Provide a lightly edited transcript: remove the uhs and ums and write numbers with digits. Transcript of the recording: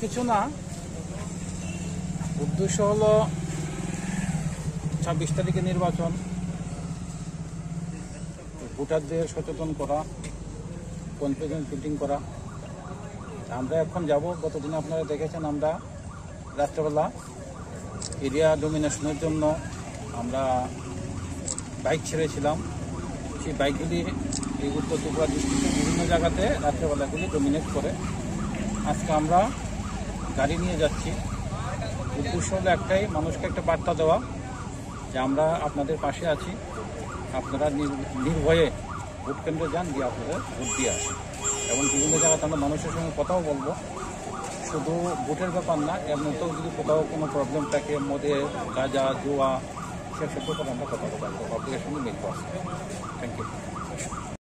কিছু না, উদ্দেশ্য হলো 26 তারিখে নির্বাচন, ভোটারদের সচেতন করা, কনফিডেন্স বিল্ডিং করা। আমরা এখন যাব, গতদিন আপনারা দেখেছেন আমরা রাত্রেবেলা এরিয়া ডোমিনেশনের জন্য আমরা বাইক ছেড়েছিলাম। সেই বাইকগুলি এই উত্তর ত্রিপুরা ডিস্ট্রিক্টের বিভিন্ন জায়গাতে রাত্রেবেলাগুলি ডোমিনেট করে। আজকে আমরা গাড়ি নিয়ে যাচ্ছি। উদ্দেশ্য হলো একটাই, মানুষকে একটা বার্তা দেওয়া যে আমরা আপনাদের পাশে আছি, আপনারা নির্ভয়ে ভোট কেন্দ্রে যান, গিয়ে আপনারা ভোট দিয়ে আসেন। এবং বিভিন্ন জায়গাতে আমরা মানুষের সঙ্গে কথাও বলবো, শুধু ভোটের ব্যাপার না, এর মধ্যেও যদি কোথাও কোনো প্রবলেম থাকে, মদের, গাঁজা, জুয়া, সেসব ব্যাপারে আমরা কথা বলবো, পাবলিকের সঙ্গে মিলবো। Thank you.